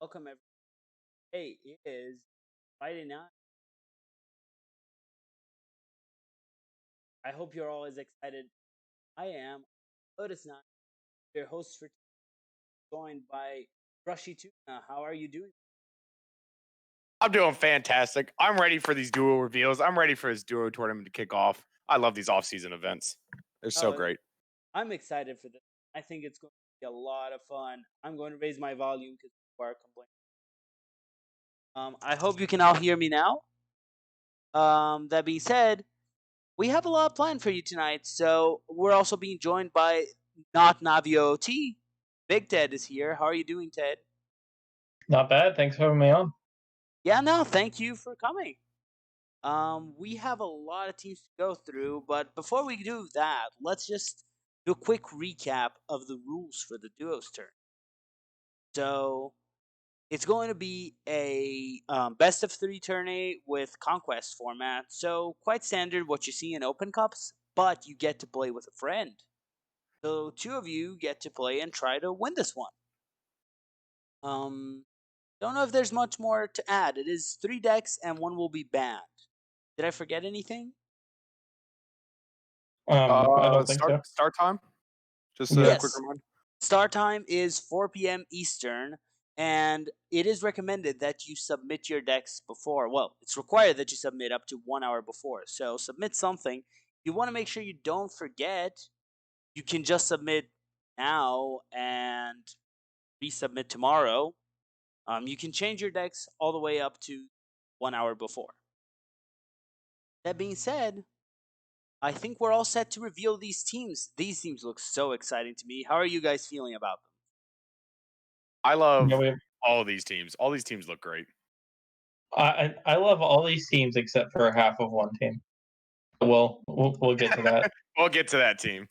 Welcome everyone. Hey, it is Friday night. I hope you're all as excited. I am. LotusKnight, your host for joined by BrushyTuna. How are you doing? I'm doing fantastic. I'm ready for these duo reveals. I'm ready for this duo tournament to kick off. I love these off-season events. They're so Oh, great. I'm excited for this. I think it's going to be a lot of fun. I'm going to raise my volume because people are complaining. I hope you can all hear me now. That being said, we have a lot planned for you tonight. So we're also being joined by not Navio T. Big Ted is here. How are you doing, Ted? Not bad. Thanks for having me on. Yeah, no, thank you for coming. We have a lot of teams to go through, but before we do that, let's just do a quick recap of the rules for the duos turn. So it's going to be a best of three tourney with conquest format. So quite standard what you see in open cups, but you get to play with a friend. So two of you get to play and try to win this one. Don't know if there's much more to add. It is 3 decks and one will be banned. Did I forget anything? I don't think so. Start time. Just a Yes. quick reminder. Start time is 4 p.m. Eastern, and it is recommended that you submit your decks before. Well, it's required that you submit up to 1 hour before. So submit something. You want to make sure you don't forget. You can just submit now and resubmit tomorrow. You can change your decks all the way up to 1 hour before. That being said, I think we're all set to reveal these teams. These teams look so exciting to me. How are you guys feeling about them? I love Yeah, all of these teams. All these teams look great. I love all these teams except for half of one team. We'll get to that. We'll get to that team.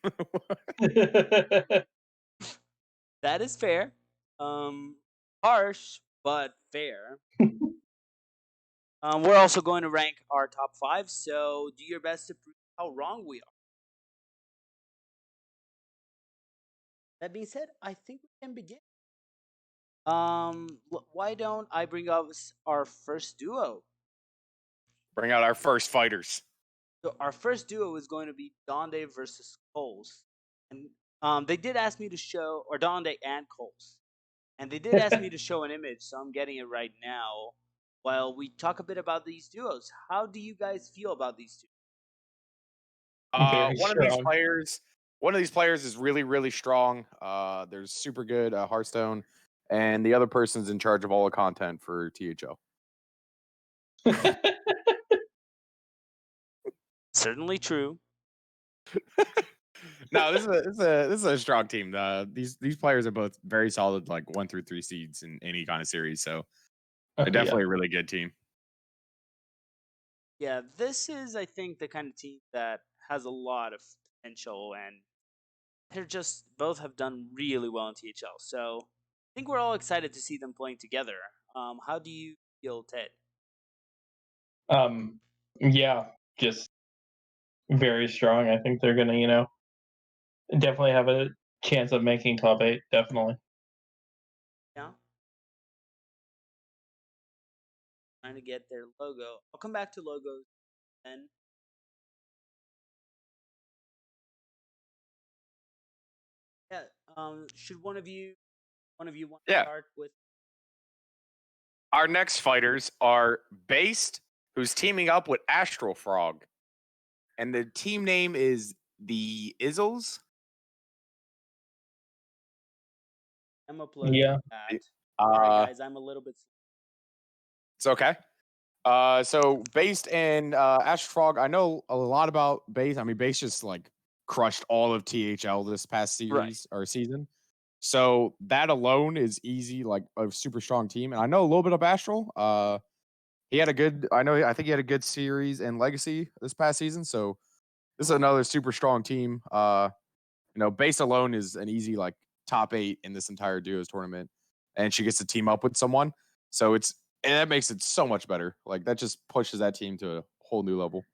That is fair. Harsh, but fair. We're also going to rank our top 5, so do your best to prove how wrong we are. That being said, I think we can begin. Why don't I bring up our first duo? Bring out our first fighters. So our first duo is going to be Donde versus Coles, and they did ask me to show, or Donde and Coles, and they did ask me to show an image, so I'm getting it right now. While we talk a bit about these duos, how do you guys feel about these two? Very strong. One of these players is really, really strong. There's super good Hearthstone, and the other person's in charge of all the content for THL. Certainly true. No, this is a strong team. These players are both very solid, like 1 through 3 seeds in any kind of series. So they're definitely a really good team. Yeah, this is, I think, the kind of team that has a lot of potential, and they're just both have done really well in THL. So I think we're all excited to see them playing together. How do you feel, Ted? Yeah, just very strong. I think they're gonna, definitely have a chance of making top 8. Definitely. Yeah. Trying to get their logo. I'll come back to logos then. Yeah. Should one of you want to Yeah. start with? Our next fighters are Based, who's teaming up with Astral Frog, and the team name is the Izzles. I'm uploading Yeah. that. Sorry, guys, I'm a little bit. It's okay. So Based and Astral Frog, I know a lot about Based. I mean, Based just like crushed all of THL this past series or season. So that alone is easy, like a super strong team. And I know a little bit of Astral. He had a good, I think he had a good series in Legacy this past season. So this is another super strong team. Base alone is an easy like top 8 in this entire duos tournament, and she gets to team up with someone. So that makes it so much better. Like that just pushes that team to a whole new level.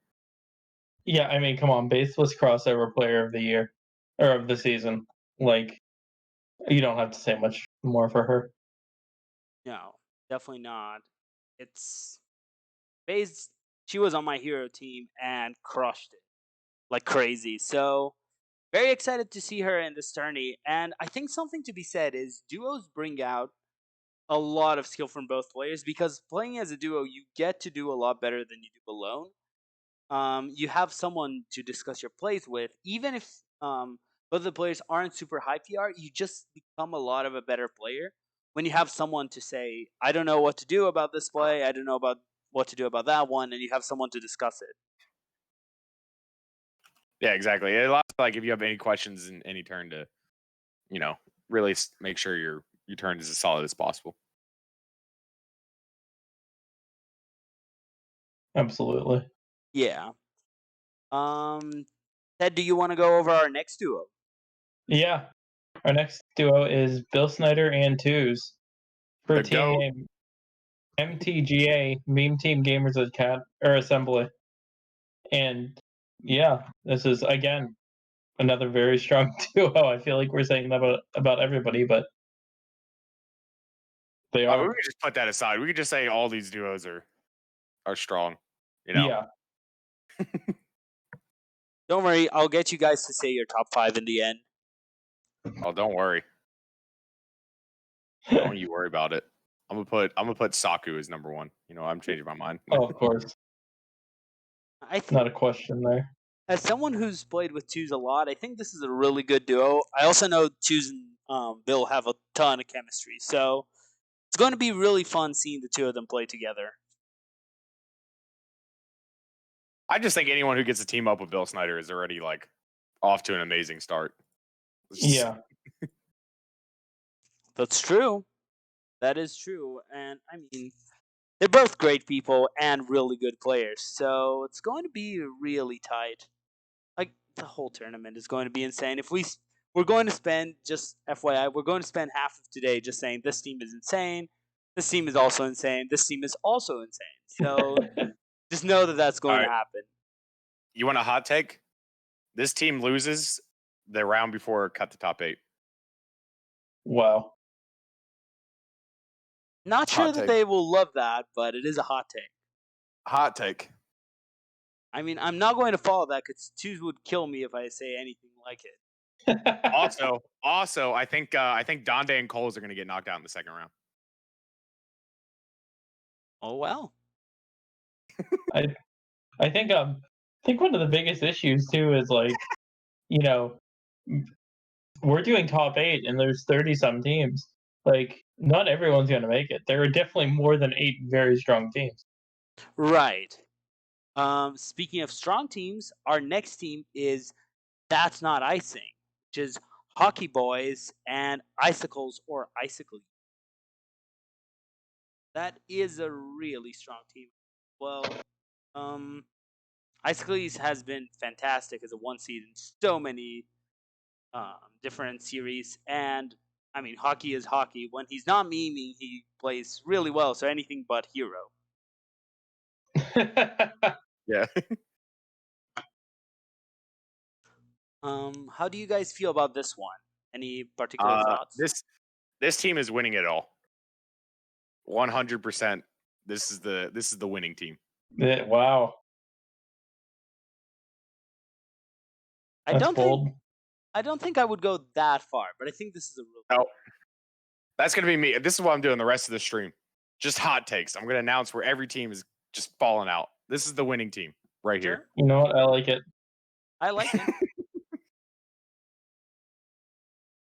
Yeah, I mean, come on, Baseless crossover player of the year or of the season. Like, you don't have to say much more for her. No, definitely not. It's Faye's. She was on my hero team and crushed it like crazy. So very excited to see her in this tourney. And I think something to be said is duos bring out a lot of skill from both players because playing as a duo, you get to do a lot better than you do alone. You have someone to discuss your plays with, even if both of the players aren't super high PR. You just become a lot of a better player when you have someone to say, "I don't know what to do about this play. I don't know about what to do about that one," and you have someone to discuss it. Yeah, exactly. It allows, like, if you have any questions in any turn to, really make sure your turn is as solid as possible. Absolutely. Yeah. Ted, do you want to go over our next duo? Yeah. Our next duo is Bill Snyder and Twos for The GOAT. Team MTGA, Meme Team Gamers Assembly. And yeah, this is again another very strong duo. I feel like we're saying that about everybody, but they We are. could just put that aside. We could just say all these duos are strong. Yeah. Don't worry, I'll get you guys to say your top 5 in the end. Oh, don't worry. Don't you worry about it. I'm gonna put Saku as number 1. I'm changing my mind. Oh, of course. I think, Not a question there. as someone who's played with Twos a lot, I think this is a really good duo. I also know Twos and Bill have a ton of chemistry, so it's going to be really fun seeing the two of them play together. I just think anyone who gets a team up with Bill Snyder is already like off to an amazing start. Yeah. That's true. That is true. And I mean, they're both great people and really good players. So it's going to be really tight. Like the whole tournament is going to be insane. If we're going to spend, just FYI, we're going to spend half of today just saying this team is insane. This team is also insane. This team is also insane. So just know that that's going to happen. You want a hot take? This team loses the round before cut the top 8. Wow. Not sure that they will love that, but it is a hot take. Hot take. I mean, I'm not going to follow that because Twos would kill me if I say anything like it. Also, I think Donde and Coles are going to get knocked out in the second round. Oh well. I think one of the biggest issues too is like, we're doing top 8 and there's 30 some teams. Like not everyone's going to make it. There are definitely more than 8 very strong teams. Right. Speaking of strong teams, our next team is That's Not Icing, which is Hockey Boys and Icicles or Icicle. That is a really strong team. Well, Icicles has been fantastic as a 1 seed in so many different series, and I mean, hockey is hockey. When he's not memeing, he plays really well. So anything but hero. Yeah. How do you guys feel about this one? Any particular thoughts? This team is winning it all. 100%. This is the winning team. Wow. I don't think I would go that far, but I think this is a real. No. That's gonna be me. This is what I'm doing the rest of the stream. Just hot takes. I'm gonna announce where every team is just falling out. This is the winning team right here. You know what? I like it. I like it.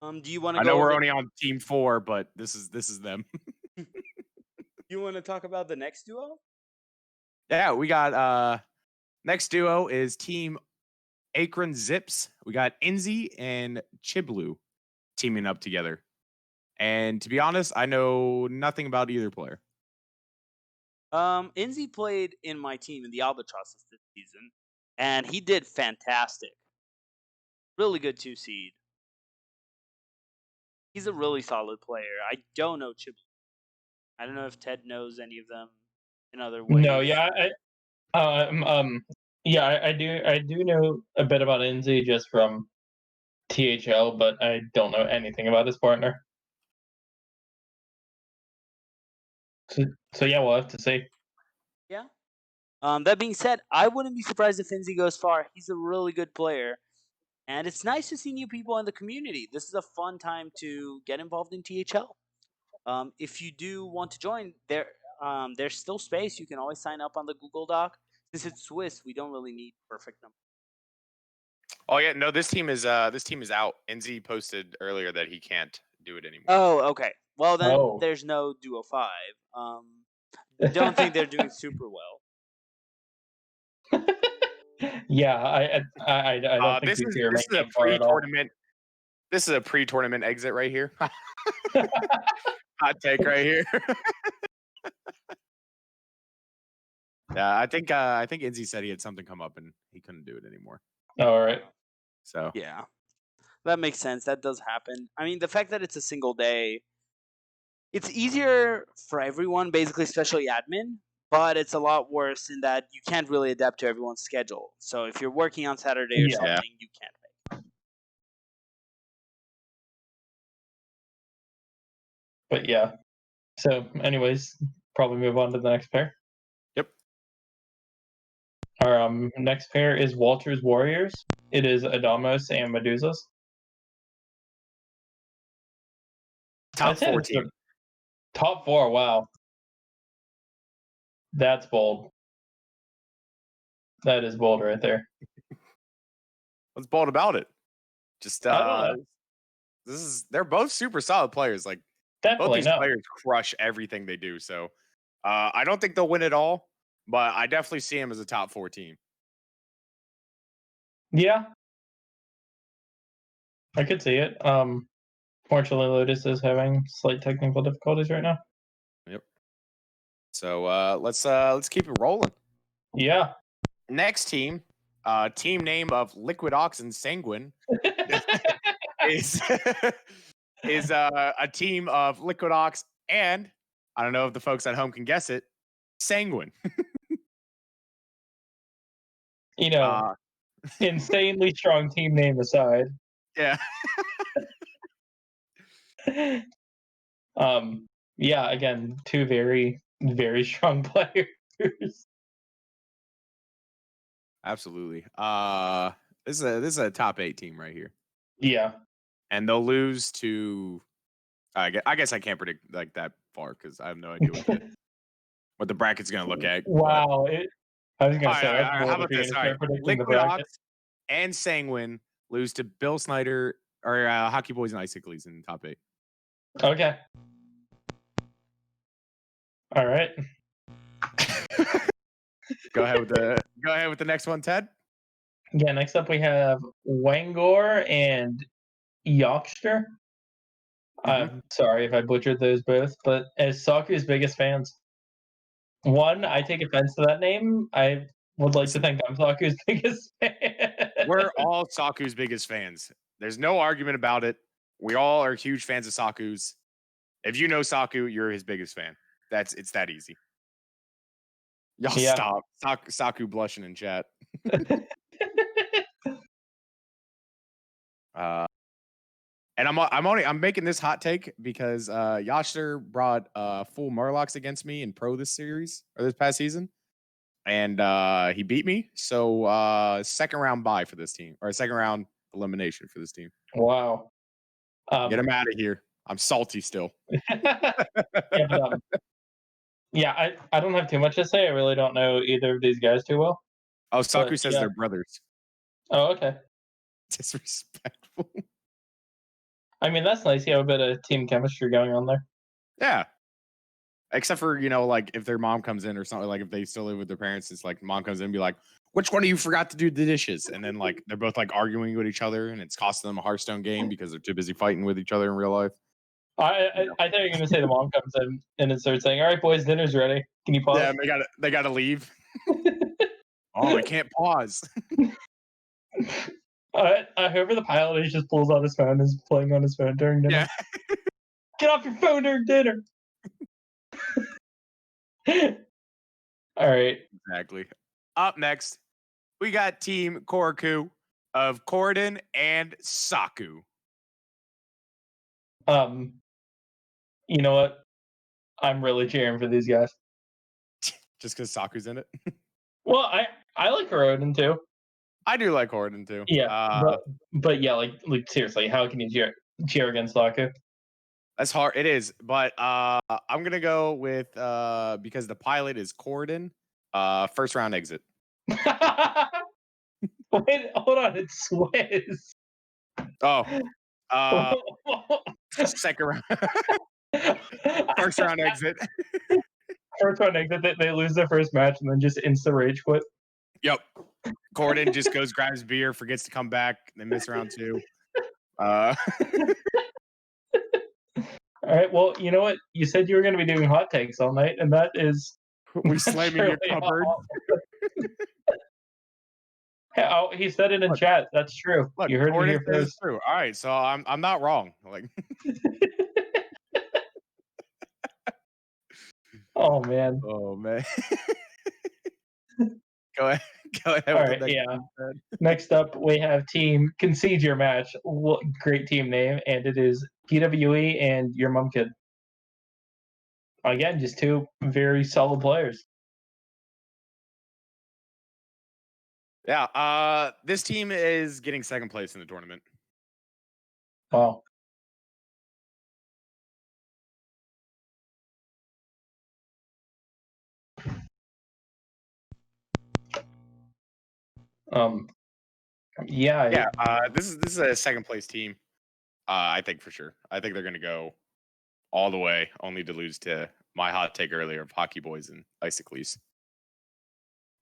Do you want to I know we're only on team 4, but this is them. You want to talk about the next duo? Yeah, we got next duo is team Akron Zips. We got Inzi and Chiblu teaming up together. And to be honest, I know nothing about either player. Inzi played in my team in the Albatrosses this season, and he did fantastic. Really good 2 seed. He's a really solid player. I don't know Chiblu. I don't know if Ted knows any of them in other ways. No, yeah, I do know a bit about Inzi just from THL, but I don't know anything about his partner. So yeah, we'll have to see. Yeah. That being said, I wouldn't be surprised if Finzi goes far. He's a really good player. And it's nice to see new people in the community. This is a fun time to get involved in THL. If you do want to join, there's still space. You can always sign up on the Google Doc. Since it's Swiss, we don't really need perfect numbers. Oh yeah, no, this team is out. NZ posted earlier that he can't do it anymore. Oh, okay. Well, then there's no Duo 5. Don't think they're doing super well. Yeah, I don't think this we is see her this is making a far at all. pre-tournament. This is a pre-tournament exit right here. Hot take right here. Yeah, I think Inzi said he had something come up and he couldn't do it anymore. All right. So yeah, that makes sense. That does happen. I mean, the fact that it's a single day, it's easier for everyone, basically, especially admin. But it's a lot worse in that you can't really adapt to everyone's schedule. So if you're working on Saturday or something, you can't make. But yeah. So, anyways, probably move on to the next pair. Yep. Our next pair is Walter's Warriors. It is Adamos and Medusas. Top 4 team. Top 4, wow. That's bold. That is bold right there. What's bold about it? Just I don't know. they're both super solid players. Like Definitely both these players crush everything they do. So I don't think they'll win it all, but I definitely see them as a top 4 team. Yeah. I could see it. Fortunately, Lotus is having slight technical difficulties right now. Yep. So let's keep it rolling. Yeah. Next team, team name of Liquid Ox and Sanguine is a team of Liquid Ox and I don't know if the folks at home can guess it, Sanguine. Insanely strong team name aside. Yeah. Yeah, again, two very, very strong players. Absolutely. This is a top 8 team right here. Yeah. And they'll lose to I guess I can't predict like that far because I have no idea what the bracket's gonna look at. Wow. I was gonna say how about this? All right. Liquid Ox and Sanguine lose to Bill Snyder or Hockey Boys and Icicles in the top 8. Okay. All right. Go ahead with the next one, Ted. Yeah, next up we have Wangor and Yorkshire. I'm sorry if I butchered those both, but as Saku's biggest fans, one, I take offense to that name. I would like to think I'm Saku's biggest fan. We're all Saku's biggest fans. There's no argument about it. We all are huge fans of Saku's. If you know Saku, you're his biggest fan. It's that easy. Y'all stop. Saku blushing in chat. And I'm making this hot take because Yashter brought full Murlocs against me in Pro this past season. And he beat me. So second round bye for this team, or second round elimination for this team. Wow. Get him out of here. I'm salty still. Yeah, I don't have too much to say. I really don't know either of these guys too well. Oh, Saku says they're brothers. Oh, okay. Disrespectful. I mean, that's nice. You have a bit of team chemistry going on there. Yeah. Except for, like if their mom comes in or something, like if they still live with their parents, it's like mom comes in and be like, which one of you forgot to do the dishes? And then like they're both like arguing with each other and it's costing them a Hearthstone game because they're too busy fighting with each other in real life. I thought you were going to say the mom comes in and it starts saying, all right, boys, dinner's ready. Can you pause? Yeah, they gotta leave. Oh, I can't pause. Whoever the pilot is just pulls out his phone and is playing on his phone during dinner. Yeah. Get off your phone during dinner. All right. Exactly. Up next, we got Team Koraku of Corden and Saku. You know what? I'm really cheering for these guys. Just because Saku's in it. Well, I like Rodin too. I do like Horton too. Yeah, but yeah, like seriously, how can you cheer against Saku? That's hard. It is, but I'm gonna go with because the pilot is Corden. First round exit. Wait, hold on, it's Swiss. Oh, second round. First round exit. First round exit. They lose their first match and then just insta rage quit. Yep. Corden just goes, grabs beer, forgets to come back. They miss round 2. All right. Well, you know what? You said you were going to be doing hot takes all night, and that is we slamming your cupboard. Oh, he said it in chat. That's true. Look, You heard me Corden here says first. it's true. All right, so I'm not wrong. Like, oh man. oh man. Go ahead. Go ahead. All right. Yeah. Next up, we have Team Concede Ur Match. Great team name, and it is PWE and Your Mum Kid. Again, just two very solid players. Yeah. This team is getting second place in the tournament. Wow. Yeah. This is a second place team. I think for sure. I think they're gonna go all the way, only to lose to my hot take earlier of Hockey Boys and Isocles.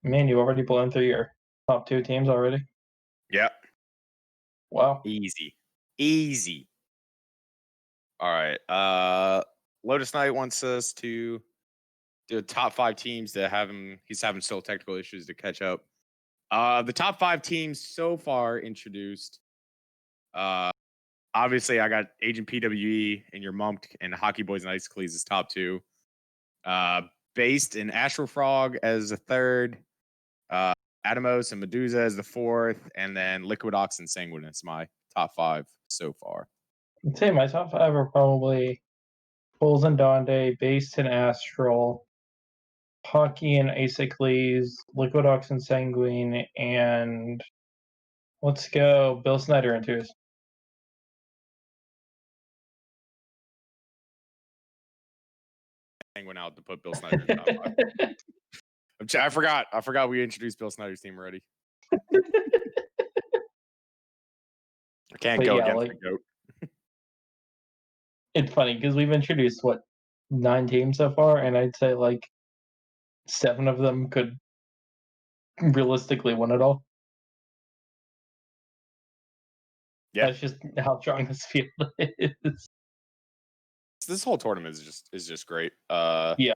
Man, you already blown through your top 2 teams already. Yeah. Wow. Easy. All right. LotusKnight wants us to do a top 5 teams that have him. He's having still technical issues to catch up. The top 5 teams so far introduced. Obviously, I got Agent PWE and Your Mump and Hockey Boys and Isocles as top 2. Based in Astral Frog as a 3rd. Atomos and Medusa as the 4th, and then Liquid Ox and Sanguine is my top 5 so far. I'd say my top 5 are probably Bulls and Donde, Based and Astral, Hockey and Isocles, Liquid Ox and Sanguine, and let's go Bill Snyder and twos. Sanguine out to put Bill Snyder in top 5. I forgot we introduced Bill Snyder's team already. I can't go against the GOAT. It's funny because we've introduced 9 teams so far, and I'd say 7 of them could realistically win it all. Yeah, that's just how strong this field is. This whole tournament is just great. Yeah.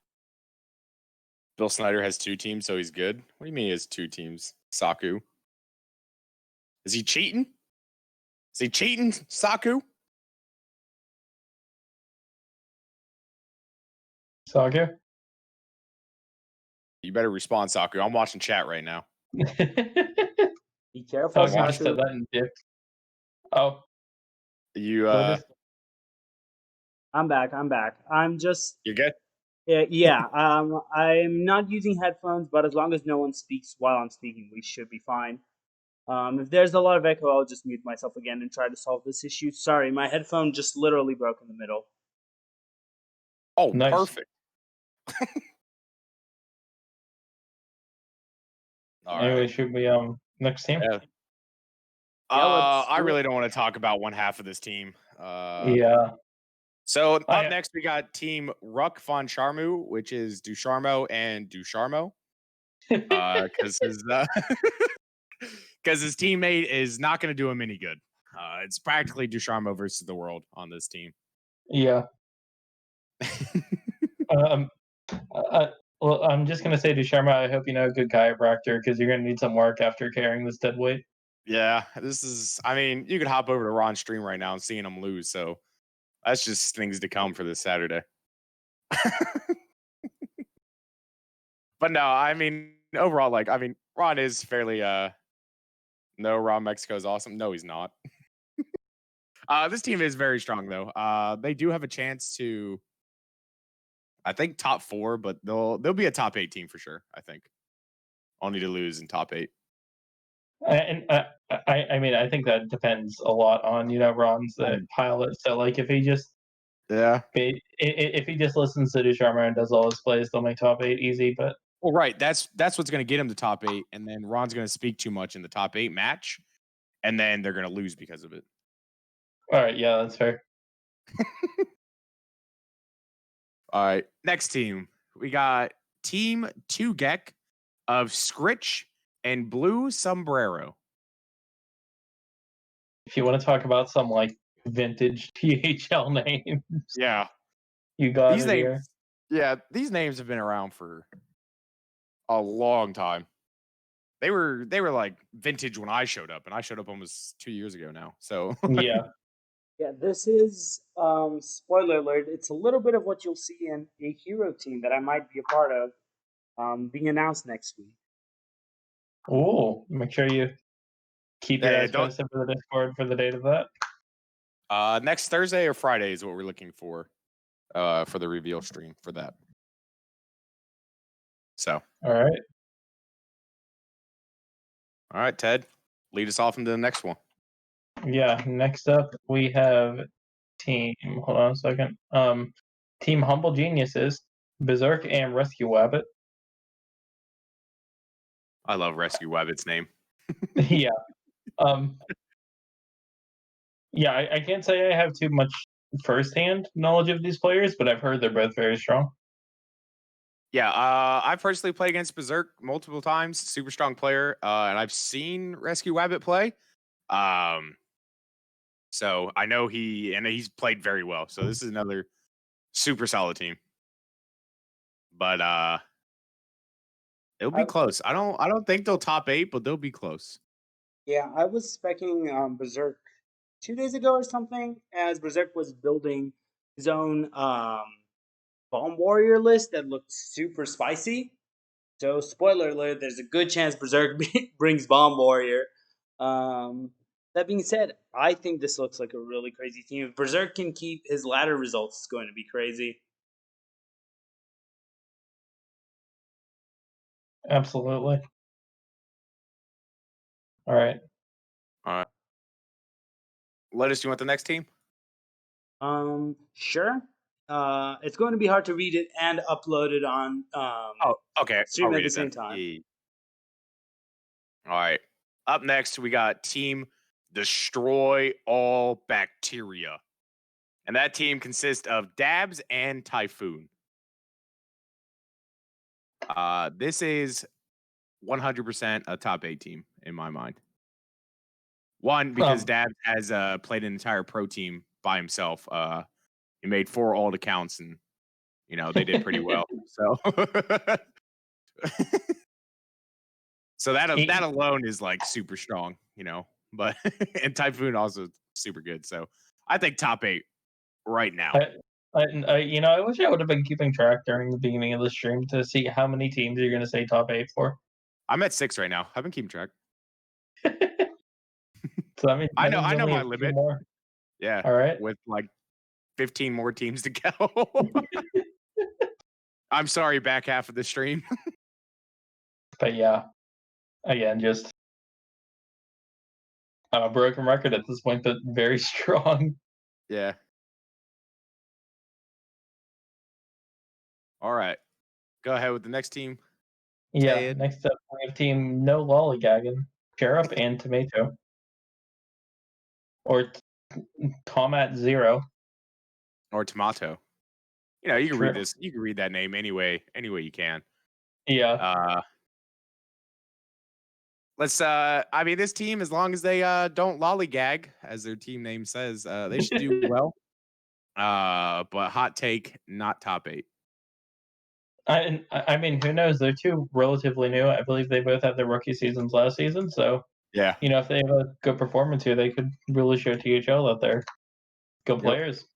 Bill Snyder has 2 teams, so he's good. What do you mean he has 2 teams? Saku. Is he cheating? Saku? Saku? You better respond, Saku. I'm watching chat right now. Be careful, Saku. Said that in dick. Oh. You I'm back. I'm just You're good? yeah. I'm not using headphones, but as long as no one speaks while I'm speaking, we should be fine. If there's a lot of echo, I'll just mute myself again and try to solve this issue. Sorry, my headphone just literally broke in the middle. Oh, nice. Perfect. Anyway, should we next team? Yeah. I really don't want to talk about one half of this team. Yeah. So up next we got Team Ruck Fonsharmo, which is Ducharmo and Ducharmo. Because his teammate is not going to do him any good. It's practically Ducharmo versus the world on this team. Yeah. Well, I'm just gonna say to Sharma, I hope you know a good chiropractor because you're gonna need some work after carrying this dead weight. Yeah, I mean, you could hop over to Ron's stream right now and seeing him lose. So that's just things to come for this Saturday. But no, I mean, overall, Ron is fairly no, Ron Mexico is awesome. No, he's not. This team is very strong though. They do have a chance to I think top 4, but they'll be a top 8 team for sure. I think only to lose in top 8. And I mean, I think that depends a lot on Ron's the pilot. So like, if he just if he just listens to Ducharme and does all his plays, they'll make top 8 easy. But well, right, that's what's going to get him to top 8, and then Ron's going to speak too much in the top 8 match, and then they're going to lose because of it. All right, yeah, that's fair. All right, next team we got Team 2GEK of Scritch and Blue Sombrero. If you want to talk about some like vintage THL names, yeah, you got these it names. here. Yeah, these names have been around for a long time. They were like vintage when I showed up, and I showed up almost 2 years ago now. So yeah. Yeah, this is spoiler alert. It's a little bit of what you'll see in a hero team that I might be a part of, being announced next week. Oh, make sure you keep your eyes posted for the Discord for the date of that. Next Thursday or Friday is what we're looking for the reveal stream for that. So, all right, Ted, lead us off into the next one. Yeah, next up we have team. Hold on a second. Team Humble Geniuses, Berserk and Rescue Wabbit. I love Rescue Wabbit's name. yeah. Yeah, I can't say I have too much firsthand knowledge of these players, but I've heard they're both very strong. Yeah, I've personally played against Berserk multiple times. Super strong player, and I've seen Rescue Wabbit play. So I know he's played very well. So this is another super solid team. But it'll be close. I don't think they'll top 8, but they'll be close. Yeah, I was specking Berserk 2 days ago or something, as Berserk was building his own Bomb Warrior list that looked super spicy. So, spoiler alert, there's a good chance Berserk brings Bomb Warrior. That being said, I think this looks like a really crazy team. If Berserk can keep his ladder results, it's going to be crazy. Absolutely. All right. Lotus, you want the next team? Sure. It's going to be hard to read it and upload it on okay. stream at the same time. Yeah. All right. Up next, we got Team Destroy All Bacteria. And that team consists of Dabs and Typhoon. This is 100% a top 8 team in my mind. One, because Dabs has played an entire pro team by himself. He made 4 alt accounts, and they did pretty well. So, so that alone is like super strong, But and Typhoon also super good. So I think top 8 right now. I wish I would have been keeping track during the beginning of the stream to see how many teams you're going to say top 8 for. I'm at 6 right now. I've been keeping track. So I mean, I know my limit. More. Yeah. All right. With like 15 more teams to go. I'm sorry, back half of the stream. But yeah, again, just a broken record at this point, but very strong. Yeah. All right. Go ahead with the next team. Yeah. Ted. Next up, we have team No Lollygagging, Sheriff and Tomato. Or Tomat Zero. Or Tomato. You can read this. You can read that name anyway you can. Yeah. This team, as long as they don't lollygag, as their team name says, they should do well. But hot take, not top 8. I mean, who knows? They're two relatively new. I believe they both had their rookie seasons last season. So, yeah, if they have a good performance here, they could really show THL that they're good players.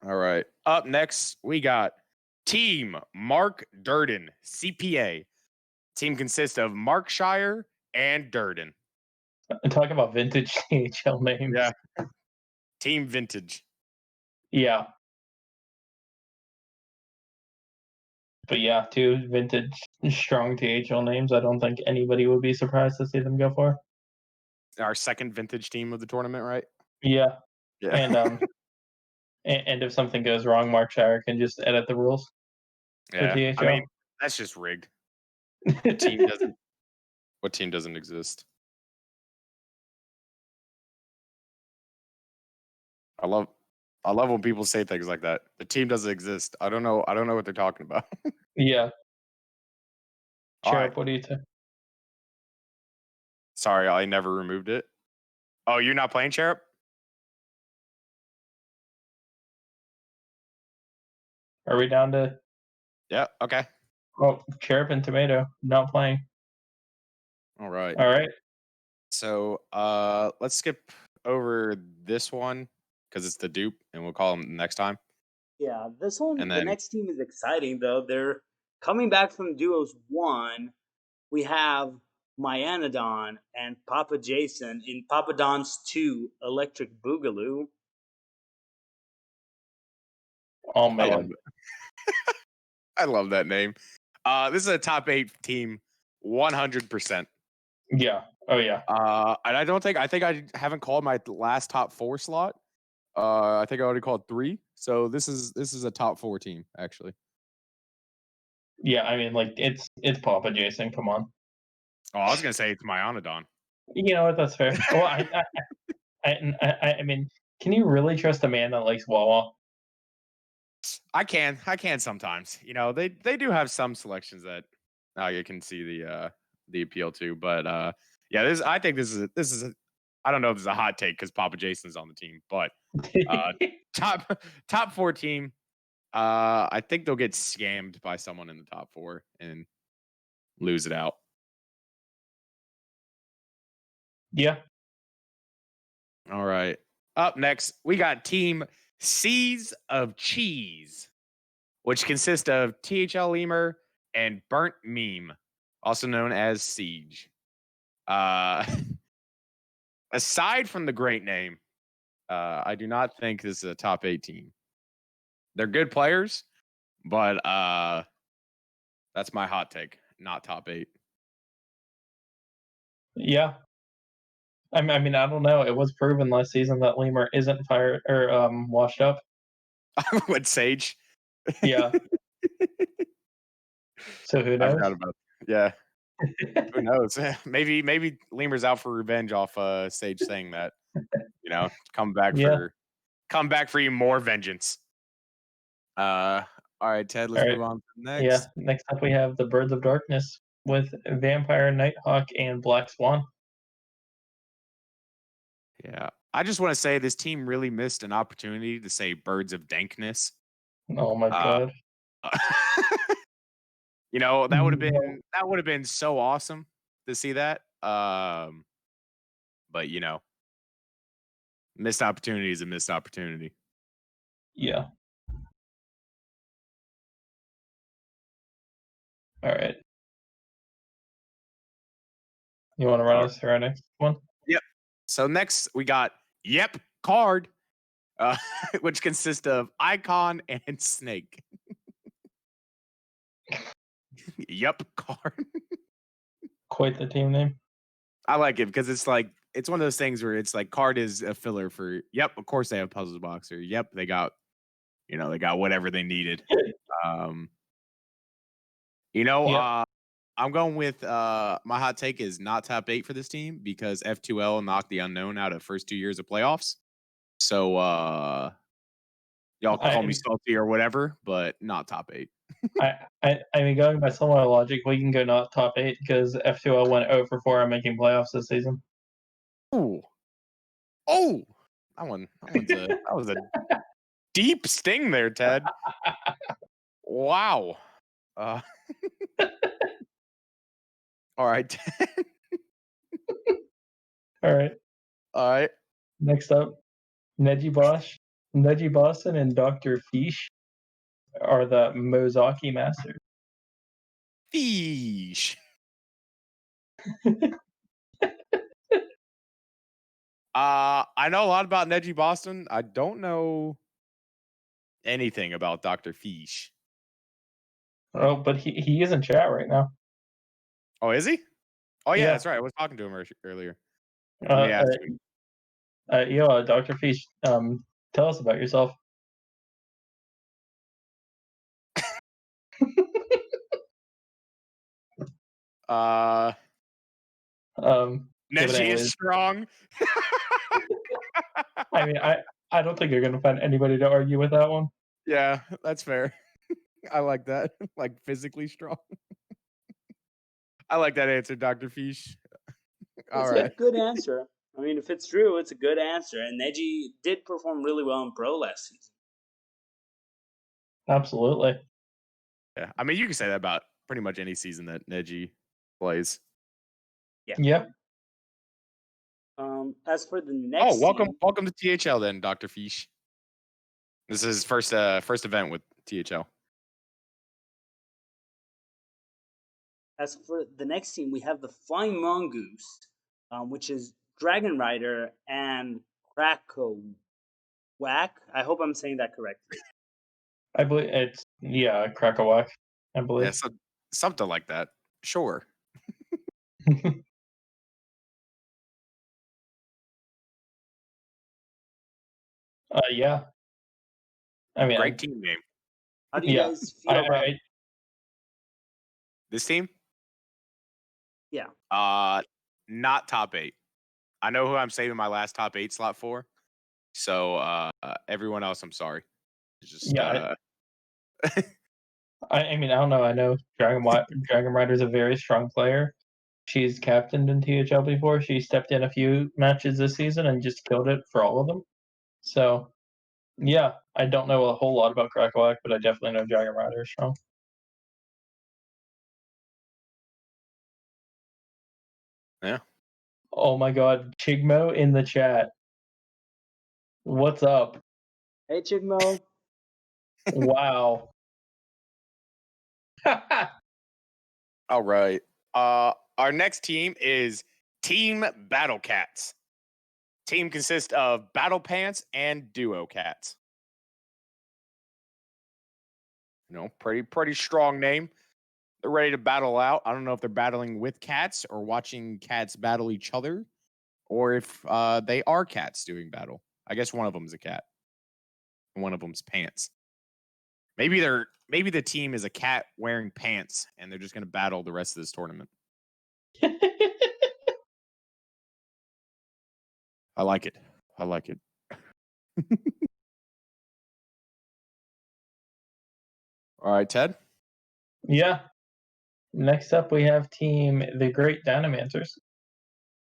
All right. Up next, we got Team Mark Durden, CPA. Team consists of Markshire and Durden. Talk about vintage THL names. Yeah. Team Vintage. Yeah. But yeah, 2 vintage strong THL names. I don't think anybody would be surprised to see them go for. Our second vintage team of the tournament, right? Yeah, Yeah. and and if something goes wrong, Mark Shire can just edit the rules for Yeah. I THL. mean, that's just rigged. The team doesn't. What team doesn't exist? I love when people say things like that. The team doesn't exist. I don't know what they're talking about. Yeah. All right. Cherub, what do you think? Sorry, I never removed it. Oh, you're not playing Cherub? Are we down to Yeah. Okay. Cherub and Tomato not playing? All right. All right. So let's skip over this one because it's the dupe, and we'll call them next time. Yeah, this one, And the then next team is exciting though. They're coming back from Duos 1. We have Myanodon and Papa Jason in Papa Don's 2 Electric Boogaloo. Oh I love man. it. I love that name. This is a top 8 team, 100%. Yeah. Oh yeah. And I think I haven't called my last top 4 slot. I think I already called 3. So this is a top 4 team actually. Yeah. I mean, like it's Papa Jason. Come on. Oh, I was gonna say it's Myanodon. You know what? That's fair. Well, I mean, can you really trust a man that likes Wawa? I can sometimes. You know, they do have some selections that you can see the appeal to, but yeah, I think this is I don't know if this is a hot take because Papa Jason's on the team, but top 4 team. I think they'll get scammed by someone in the top 4 and lose it out. Yeah. All right. Up next, we got Team Seas of Cheese, which consists of THL Lemur and Burnt Meme, also known as Siege. Aside from the great name, I do not think this is a top 8 team. They're good players, but that's my hot take. Not top 8. Yeah. I mean, I don't know. It was proven last season that Lemur isn't fired or washed up. With Sage. Yeah. So who I knows? forgot about yeah. Who knows? Maybe Lemur's out for revenge off Sage saying that. You know, come back Yeah. for even more vengeance. All right, Ted, let's All move right. on to the next. Yeah. Next up, we have the Birds of Darkness with Vampire, Nighthawk, and Black Swan. Yeah. I just want to say this team really missed an opportunity to say Birds of Dankness. Oh my god. You know, that would No. have been so awesome to see that. But you know, missed opportunity is a missed opportunity. Yeah. All right. You want to run us through our next one? Yep. So next we got Yep Card, which consists of Icon and Snake. Yep Card. Quite the team name. I like it because it's like it's one of those things where it's like Card is a filler for Yep, of course they have Puzzle Box, or Yep, they got whatever they needed. Um you know, Yep. I'm going with my hot take is not top 8 for this team because F2L knocked the unknown out of first 2 years of playoffs. So y'all can call me salty or whatever, but not top 8. I mean, going by similar logic, we can go not top 8 because F2L went 0 for 4 on making playoffs this season. Ooh. Oh, that was a deep sting there, Ted. Wow. All right. All right. All right. Next up, Neji Boston, and Dr. Fish are the Mozaki Masters. Fish. I know a lot about Neji Boston. I don't know anything about Dr. Fish. Oh, but he is in chat right now. Oh, is he? Oh yeah, Yeah. that's right. I was talking to him earlier. Let me ask him. Dr. Fish, tell us about yourself. Give it Neji anyways. is strong. I mean, I don't think you're gonna find anybody to argue with that one. Yeah, that's fair. I like that. Like physically strong. I like that answer, Dr. Fish. All It's right. a good answer. I mean, if it's true, it's a good answer. And Neji did perform really well in Pro last season. Absolutely. Yeah. I mean, you can say that about pretty much any season that Neji plays. Yeah. Yep. As for the next welcome to THL then, Dr. Fish. This is his first event with THL. As for the next team, we have the Flying Mongoose, which is Dragon Rider and Krakow. I hope I'm saying that correctly. I believe it's Krakowak, I believe. Yeah, something like that. Sure. Yeah. I mean, Great team name. How do you guys feel about this team? Yeah. Not top 8. I know who I'm saving my last top 8 slot for. So everyone else, I'm sorry. It's just I mean, I don't know. I know Dragon Rider is a very strong player. She's captained in THL before. She stepped in a few matches this season and just killed it for all of them. So, yeah, I don't know a whole lot about Krakowak, but I definitely know Dragon Rider is strong. Yeah. Oh my God, Chigmo in the chat. What's up? Hey, Chigmo. Wow. All right. Our next team is Team Battlecatz. Team consists of Battle Pants and Duo Cats. You know, pretty strong name. They're ready to battle out. I don't know if they're battling with cats or watching cats battle each other, or if they are cats doing battle. I guess one of them is a cat, and one of them's pants. Maybe the team is a cat wearing pants, and they're just going to battle the rest of this tournament. I like it. All right, Ted. Yeah. Next up, we have Team the Great Dynamancers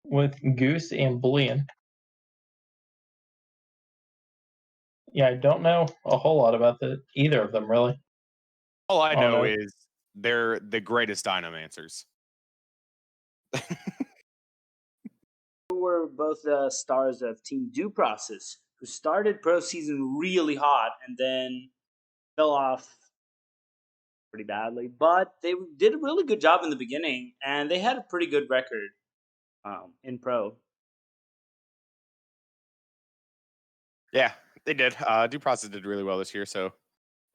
with Goose and Bullion. Yeah, I don't know a whole lot about either of them, really. All I know is they're the greatest Dynamancers. Who were both the stars of Team Due Process, who started pro season really hot and then fell off pretty badly. But they did a really good job in the beginning, and they had a pretty good record in pro. Yeah, they did. Due Process did really well this year, so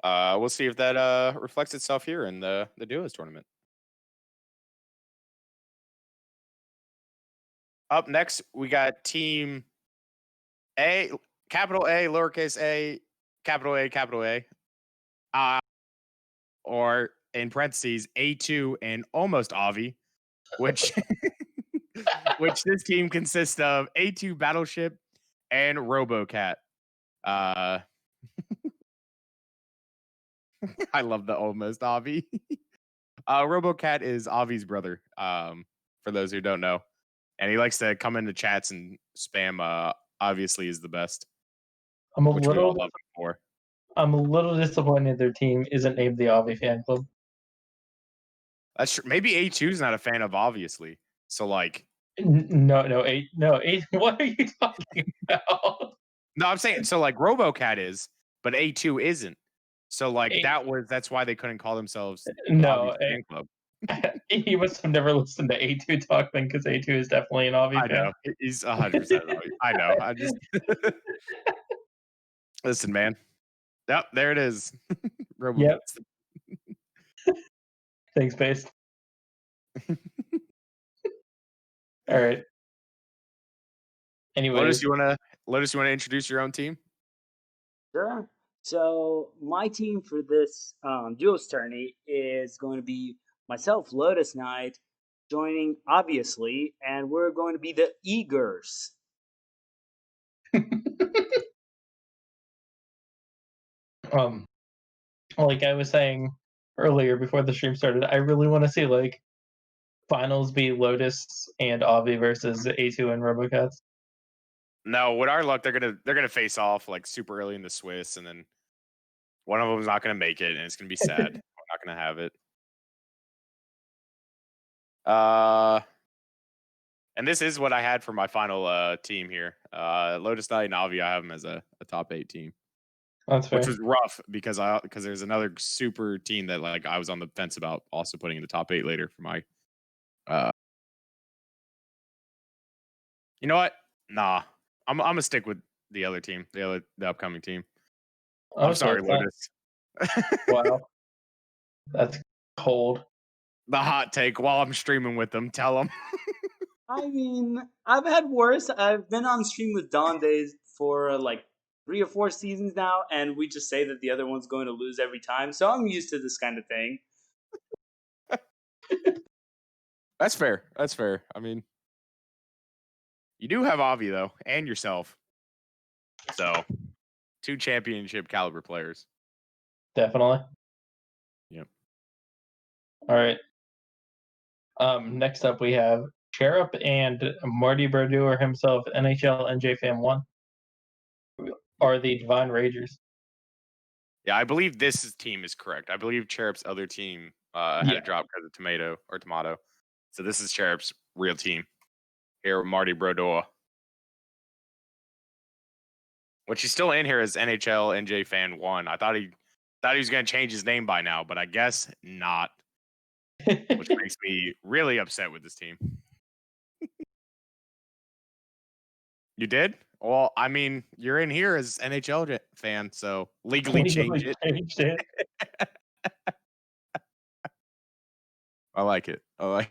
we'll see if that reflects itself here in the Duos tournament. Up next, we got Team A, capital A, lowercase a, capital A, capital A. Or in parentheses, A2 and almost Avi, which this team consists of A2 Battleship and RoboCat. I love the almost Avi. RoboCat is Avi's brother, for those who don't know. And he likes to come into chats and spam obviously is the best. I'm a which we all love him for. I'm a little disappointed their team isn't named the Avi fan club. That's true. Maybe A2's not a fan of obviously. So like No, what are you talking about? No, I'm saying so like RoboCat is, but A2 isn't. So like A- that's why they couldn't call themselves No, Avi fan club. he must have never listened to A2 talk then, because A2 is definitely an Avi I fan. know. He's 100% Avi. I know. I just listen, man. Yep, there it is. Yep. Thanks, Based. All right. Anyways, Lotus, you wanna introduce your own team? Sure. So my team for this duos tourney is going to be myself, LotusKnight, joining obviously, and we're going to be the E-GIRS. like I was saying earlier before the stream started, I really want to see like finals be Lotus and Avi versus A2 and Robocats. No, with our luck, they're gonna face off like super early in the Swiss, and then one of them's not gonna make it, and it's gonna be sad. We're not gonna have it. And this is what I had for my final team here. LotusKnight and Avi, I have them as a top 8 team. That's fair. Which was rough because there's another super team that like I was on the fence about also putting in the top 8 later for my you know what? Nah. I'm gonna stick with the other team, the upcoming team. Oh, I'm sorry, Lotus. Wow. That's cold. The hot take while I'm streaming with them. Tell them. I mean, I've had worse. I've been on stream with Dawn Days for like 3 or 4 seasons now, and we just say that the other one's going to lose every time. So I'm used to this kind of thing. That's fair. That's fair. I mean, you do have Avi though, and yourself. So, 2 championship caliber players. Definitely. Yep. All right. Next up we have Cherub and Marty Brodeur himself, NHL NJ Fan 1, are the Divine Ragers. Yeah, I believe this team is correct. I believe Cherub's other team had a drop because of tomato. So this is Cherub's real team. Here with Marty Brodeur. Which he's still in here as NHL NJ Fan 1. I thought he was gonna change his name by now, but I guess not. Which makes me really upset with this team. You did? Well, I mean, you're in here as NHL fan, so legally change it. Changed it. I like it. All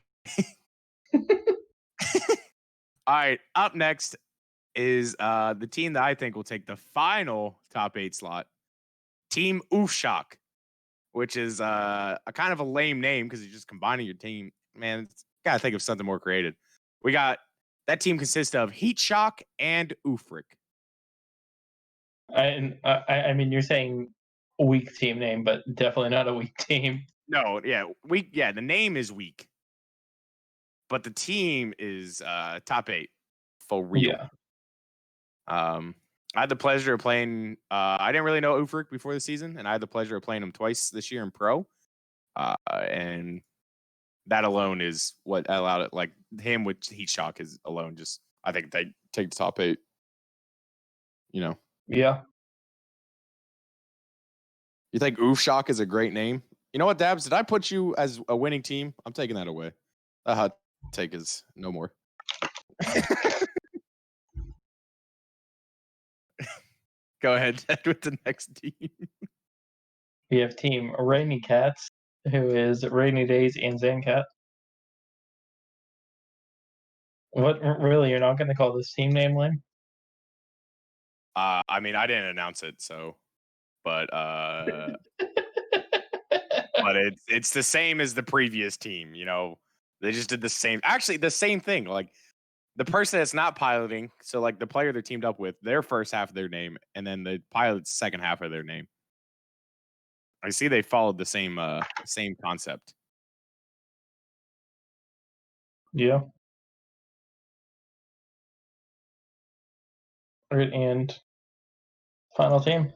right, up next is the team that I think will take the final top 8 slot. Team Ufshak, which is a kind of a lame name because you're just combining your team. Man, gotta think of something more creative. We got that team consists of Heat Shock and Ufrik. I mean, you're saying weak team name, but definitely not a weak team. No, yeah, weak. Yeah, the name is weak, but the team is top 8 for real. Yeah. I had the pleasure of playing. I didn't really know Ufrik before the season, and I had the pleasure of playing him twice this year in pro. And that alone is what allowed it. Like him with Heat Shock is alone. Just I think they take the top 8. You know. Yeah. You think Ufshak is a great name? You know what, Dabs? Did I put you as a winning team? I'm taking that away. That hot take is no more. Go ahead with the next team. We have team Rainy Cats, who is Rainy Days and Zancat. What, really? You're not going to call this team name lame? I mean, I didn't announce it, so, but it's the same as the previous team. You know, they just did the same. Actually, the same thing. Like the person that's not piloting, so like the player they're teamed up with, their first half of their name, and then the pilot's second half of their name. I see they followed the same concept. Yeah. All right, and final team.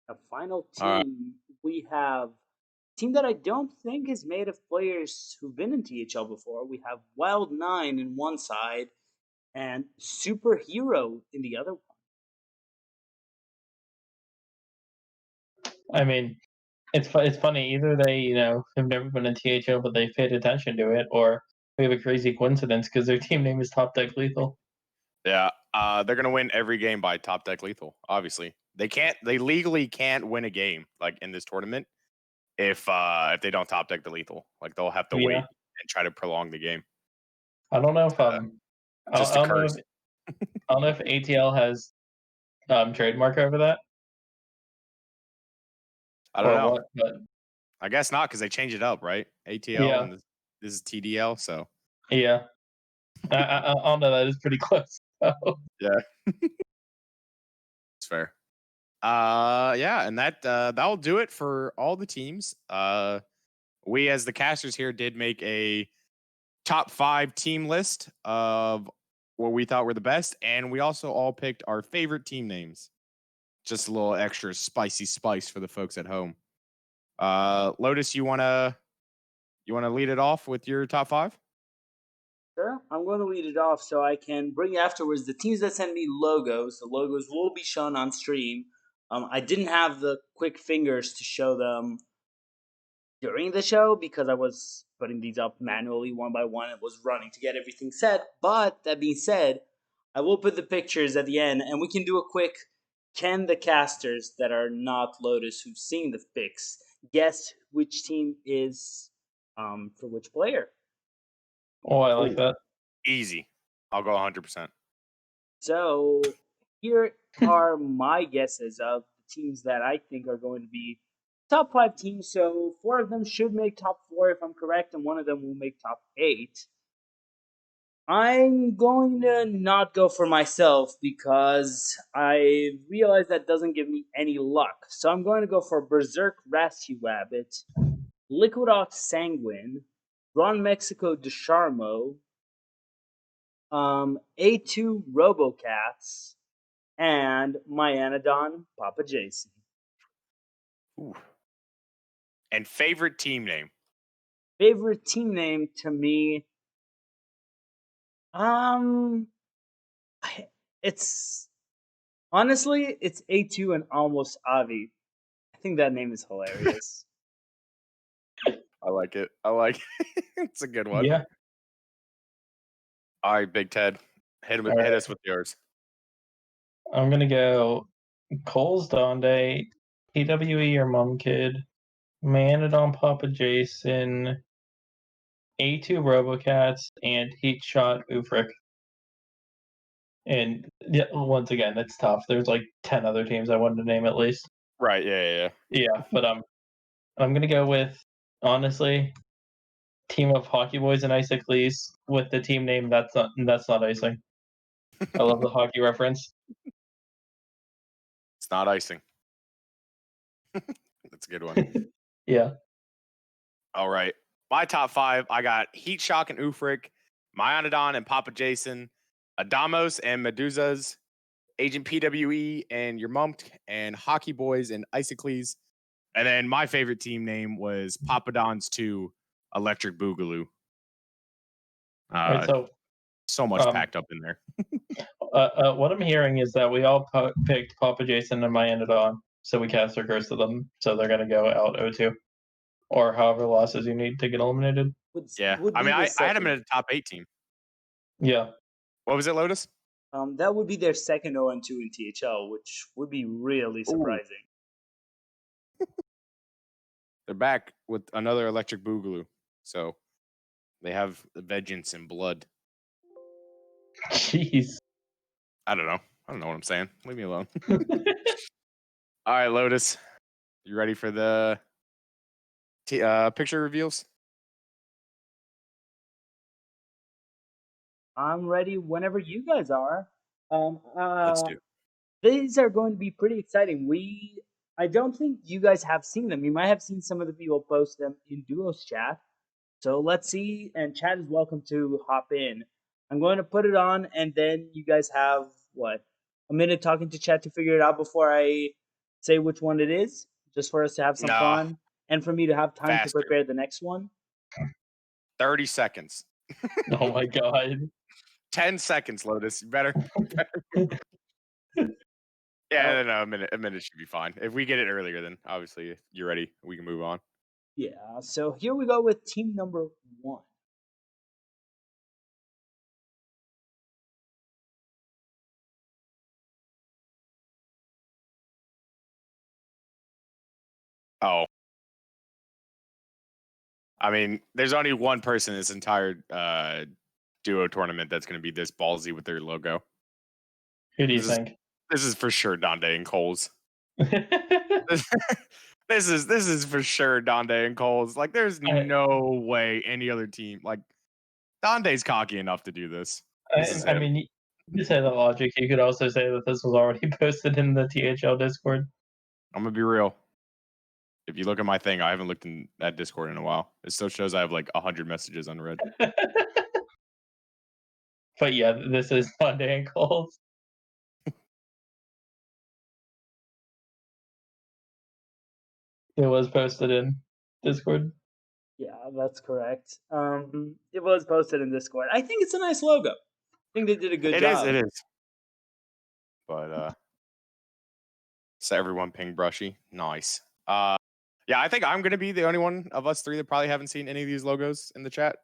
A final team, we have a team that I don't think is made of players who've been in THL before. We have Wild9 in one side and Superhero in the other one. I mean, it's funny. Either they, have never been in THL, but they paid attention to it, or we have a crazy coincidence because their team name is Top Deck Lethal. Yeah, they're gonna win every game by Top Deck Lethal. Obviously, they legally can't win a game like in this tournament if they don't top deck the lethal. Like they'll have to wait and try to prolong the game. I don't know if Just occurs. I don't know if ATL has trademark over that. I don't know. What, but I guess not because they changed it up, right? ATL and this is TDL, so yeah. I don't know. That is pretty close. yeah, it's fair. Yeah, and that'll do it for all the teams. We as the casters here did make a top 5 team list of what we thought were the best, and we also all picked our favorite team names. Just a little extra spicy spice for the folks at home. Lotus, you wanna lead it off with your top 5? Sure, I'm going to lead it off so I can bring afterwards the teams that send me logos. The logos will be shown on stream. I didn't have the quick fingers to show them during the show because I was putting these up manually one by one. It was running to get everything set. But that being said, I will put the pictures at the end and we can do a quick can the casters that are not Lotus who've seen the pics guess which team is for which player. Oh, I like that. Easy. I'll go 100%. So here are my guesses of the teams that I think are going to be top 5 teams. So 4 of them should make top 4 if I'm correct, and 1 of them will make top 8. I'm going to not go for myself because I realize that doesn't give me any luck. So I'm going to go for Berserk Rasty Rabbit, Liquid Ox Sanguine, Ron Mexico Desharmo, A2 Robocats, and Myanodon Papa Jason. Ooh. And favorite team name? Favorite team name to me, it's honestly it's A2 and almost Avi. I think that name is hilarious. I like it. It's a good one. Yeah. All right, Big Ted, hit us with yours. I'm gonna go Cole's Donde, PWE your mom kid, Manadon Papa Jason, A2 Robocats, and Heat Shot Ufric. And yeah, once again, it's tough. There's like 10 other teams I wanted to name at least. Right? Yeah. Yeah, but I'm gonna go with honestly team of Hockey Boys and Icicles with the team name that's not icing. I love the hockey reference. It's not icing. That's a good one. Yeah. All right. My top 5, I got Heat Shock and Ufric, Myanodon and Papa Jason, Adamos and Medusas, Agent PWE and Your Mump, and Hockey Boys and Icicles. And then my favorite team name was Papadons 2 Electric Boogaloo. Right, so much packed up in there. What I'm hearing is that we all picked Papa Jason and Myanodon, so we cast our curse to them, so they're gonna go out 0-2. Or however losses you need to get eliminated. Yeah. I mean, I had him in a top 8 team. Yeah. What was it, Lotus? That would be their second 0-2 in THL, which would be really surprising. They're back with another Electric Boogaloo. So they have vengeance and blood. Jeez. I don't know what I'm saying. Leave me alone. All right, Lotus. You ready for the picture reveals? I'm ready whenever you guys are. Let's do it. These are going to be pretty exciting. I don't think you guys have seen them. You might have seen some of the people post them in Duo's chat. So let's see, and chat is welcome to hop in. I'm going to put it on, and then you guys have, a minute talking to chat to figure it out before I say which one it is, just for us to have some fun, and for me to have time to prepare the next one. 30 seconds. Oh my god. 10 seconds, Lotus. You better. Yeah, no, a minute should be fine. If we get it earlier, then obviously if you're ready, we can move on. Yeah, so here we go with team number 1. Oh. I mean, there's only one person in this entire duo tournament that's going to be this ballsy with their logo. Who do you This is think? this is for sure Donde and Coles. This is for sure Donde and Coles. Like, there's no way any other team, like, Donde's cocky enough to do this. This is I him. mean, you say the logic. You could also say that this was already posted in the THL Discord. I'm gonna be real. If you look at my thing, I haven't looked in that Discord in a while. It still shows I have like 100 messages unread. But yeah, this is Donde and Coles. It was posted in Discord. Yeah, that's correct. It was posted in Discord. I think it's a nice logo. I think they did a good job. It is. But so everyone ping Brushy. Nice. Yeah, I think I'm gonna be the only one of us three that probably haven't seen any of these logos in the chat.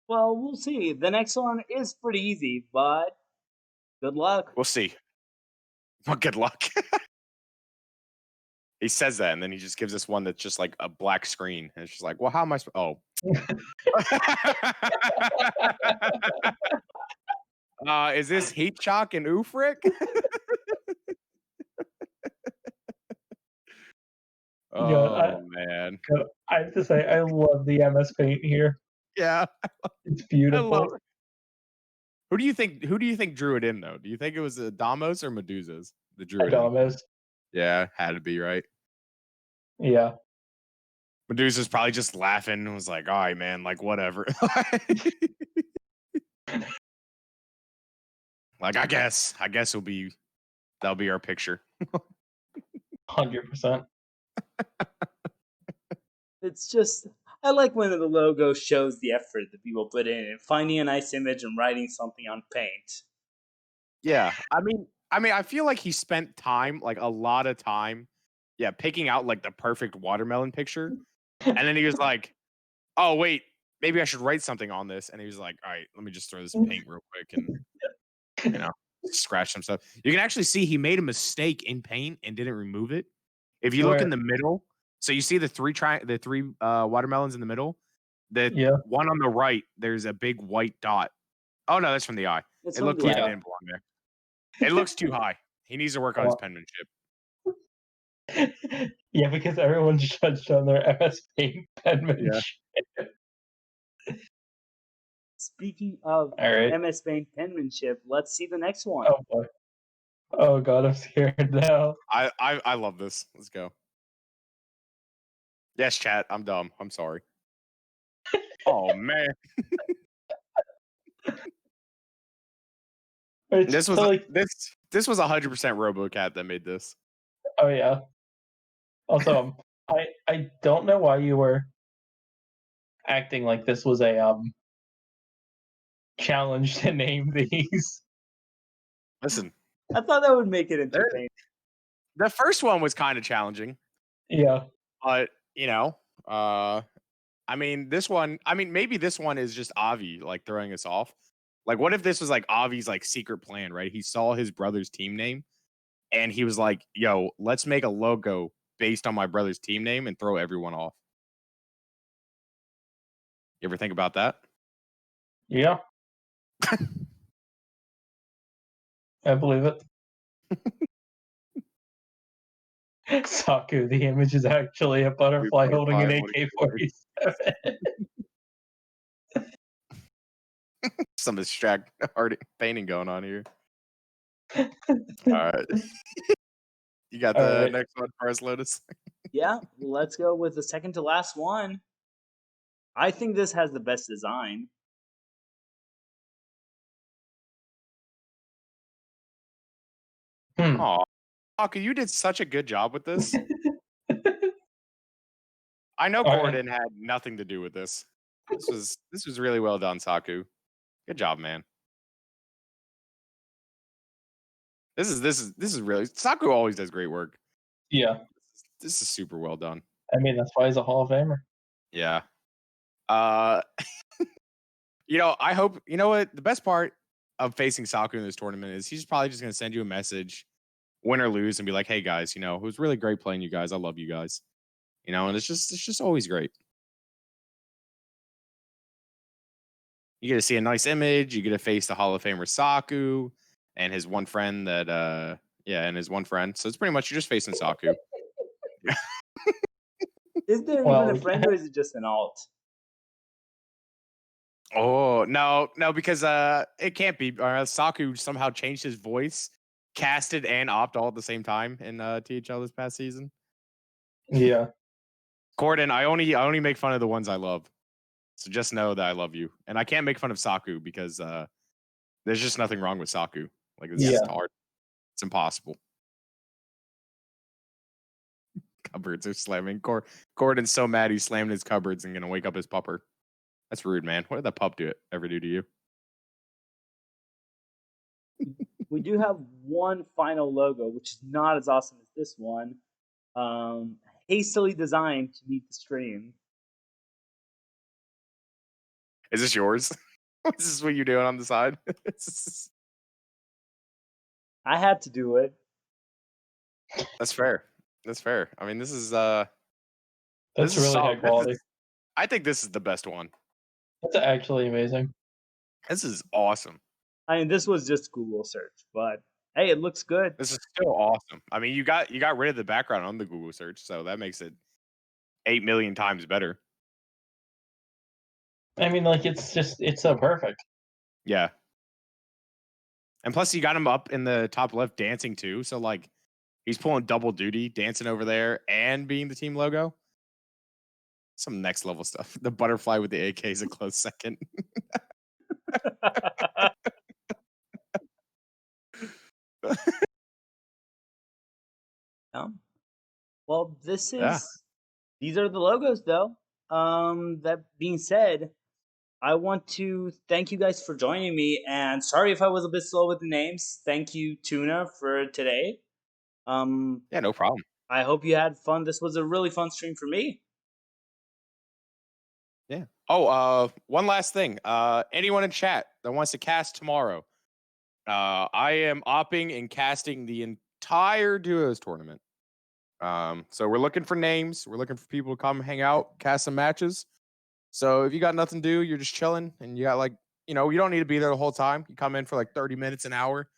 Well, we'll see. The next one is pretty easy, but good luck. We'll see. Well, good luck. He says that, and then he just gives us one that's just like a black screen. And it's just like, well, how am I oh. Is this Heat Chalk and Ufric? Man. I have to say, I love the MS Paint here. Yeah. It's beautiful. Who do you think drew it in though? Do you think it was Adamos or Medusas that drew it Adamos. in? Yeah, had to be, right? Yeah. Medusa's probably just laughing and was like, all right, man, like whatever. Like, I guess that'll be our picture. 100%. It's just, I like when the logo shows the effort that people put in and finding a nice image and writing something on paint. Yeah, I mean, I feel like he spent time, like a lot of time, picking out like the perfect watermelon picture, and then he was like, "Oh wait, maybe I should write something on this." And he was like, "All right, let me just throw this paint real quick and scratch some stuff." You can actually see he made a mistake in paint and didn't remove it. If you look in the middle, so you see the three watermelons in the middle. The one on the right, there's a big white dot. Oh no, that's from the eye. It looked like it didn't belong there. It looks too high. He needs to work on his penmanship. Yeah, because everyone judged on their MS Paint penmanship. Yeah. Speaking of MS Paint penmanship, let's see the next one. Oh boy. Oh god, I'm scared now. I love this. Let's go. Yes, chat. I'm dumb. I'm sorry. Oh man. This was like this was 100% RoboCat that made this. Oh yeah. Also, I don't know why you were acting like this was a challenge to name these. Listen, I thought that would make it entertaining. The first one was kind of challenging. Yeah. But, I mean, maybe this one is just Avi like throwing us off. Like, what if this was like Avi's like secret plan, right? He saw his brother's team name and he was like, yo, let's make a logo based on my brother's team name and throw everyone off. You ever think about that? Yeah. I believe it. Saku, the image is actually a butterfly holding an AK-47. Some abstract art painting going on here. All right. You got the next one for us, Lotus? Yeah, let's go with the second to last one. I think this has the best design. Aw, Saku, you did such a good job with this. I know Gordon had nothing to do with this. This was really well done, Saku. Good job, man. This is really Saku always does great work. Yeah. This is super well done. I mean, that's why he's a Hall of Famer. Yeah. I hope what the best part of facing Saku in this tournament is he's probably just gonna send you a message, win or lose, and be like, hey guys, it was really great playing you guys. I love you guys. And it's just always great. You get to see a nice image. You get to face the Hall of Famer Saku and his one friend that and his one friend. So it's pretty much you're just facing Saku. Is there even Well, a friend, or is it just an alt? Oh no, because it can't be. Saku somehow changed his voice, casted and opt all at the same time in THL this past season. yeah. Gordon, I only make fun of the ones I love. So just know that I love you. And I can't make fun of Saku because there's just nothing wrong with Saku. Like it's just hard. It's impossible. Cupboards are slamming. Gordon's so mad he's slamming his cupboards and gonna wake up his pupper. That's rude, man. What did that pup ever do to you? We do have one final logo, which is not as awesome as this one. Hastily designed to meet the stream. Is this yours? Is this what you're doing on the side? I had to do it. That's fair. That's fair. I mean, this is That's this is really high solid. quality. I think this is the best one. That's actually amazing. This is awesome. I mean, this was just Google search, but hey, it looks good. This is still awesome. I mean, you got rid of the background on the Google search, so that makes it 8 million times better. I mean, like it's so perfect. Yeah. And plus, you got him up in the top left dancing too, so like he's pulling double duty, dancing over there and being the team logo. Some next level stuff. The butterfly with the AK is a close second. Well, these are the logos though. That being said, I want to thank you guys for joining me, and sorry if I was a bit slow with the names. Thank you, Tuna, for today. Yeah, no problem. I hope you had fun. This was a really fun stream for me. Yeah. Oh, one last thing. Anyone in chat that wants to cast tomorrow, I am opting and casting the entire duos tournament. So we're looking for names. We're looking for people to come hang out, cast some matches. So if you got nothing to do, you're just chilling, and you got like, you don't need to be there the whole time. You come in for like 30 minutes, an hour.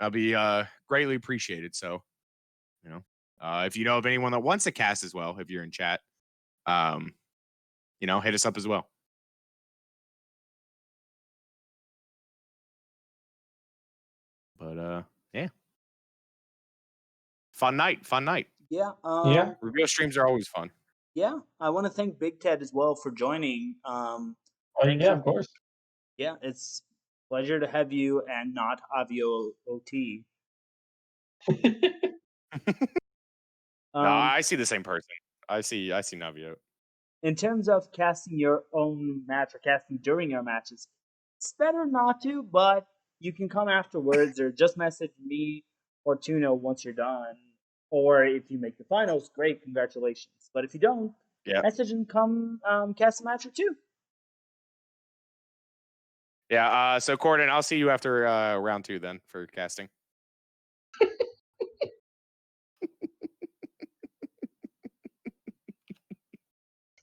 I'll be greatly appreciated. So, if you know of anyone that wants to cast as well, if you're in chat, hit us up as well. But yeah. Fun night. Yeah. Yeah. Reveal streams are always fun. Yeah. I want to thank Big Ted as well for joining. Oh, yeah, of course. Yeah, it's a pleasure to have you and not Avio OT. No, I see the same person. I see Navio. In terms of casting your own match or casting during your matches, it's better not to, but you can come afterwards or just message me or Tuna once you're done. Or if you make the finals, great, congratulations. But if you don't, message and come cast a match or two. Yeah, so Corden, I'll see you after round 2 then for casting.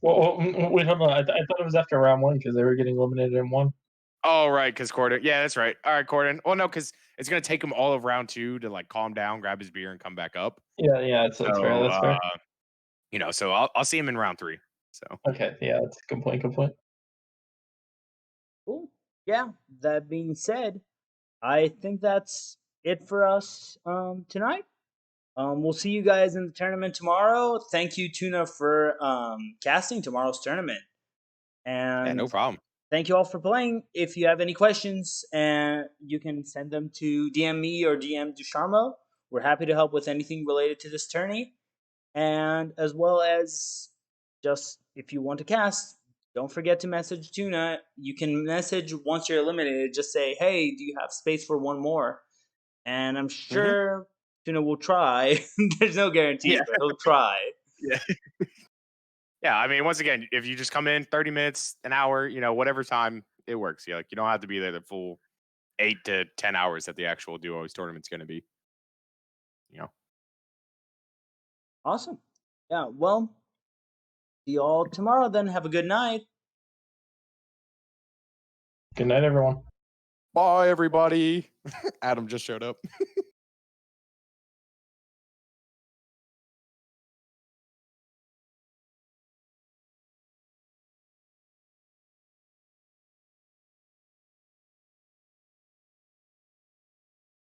Well, wait, hold on. I thought it was after round 1 because they were getting eliminated in 1. Oh, right, because Corden. Yeah, that's right. All right, Corden. Well, no, because it's going to take him all of round 2 to like calm down, grab his beer, and come back up. Yeah, that's fair. That's fair. So I'll see him in round 3. So okay, yeah, that's a good point. Cool. Yeah, that being said, I think that's it for us tonight. We'll see you guys in the tournament tomorrow. Thank you, Tuna, for casting tomorrow's tournament. And yeah, no problem. Thank you all for playing. If you have any questions, you can send them to DM me or DM Fonsharmo. We're happy to help with anything related to this tourney. And as well as just if you want to cast, don't forget to message Tuna. You can message once you're eliminated. Just say, hey, do you have space for one more? And I'm sure Tuna will try. There's no guarantees, but he'll try. Yeah. Yeah, I mean, once again, if you just come in 30 minutes, an hour, whatever time, it works. You don't have to be there the full 8 to 10 hours that the actual duos tournament's going to be. Awesome. Yeah, well, see you all tomorrow then. Have a good night. Good night, everyone. Bye, everybody. Adam just showed up.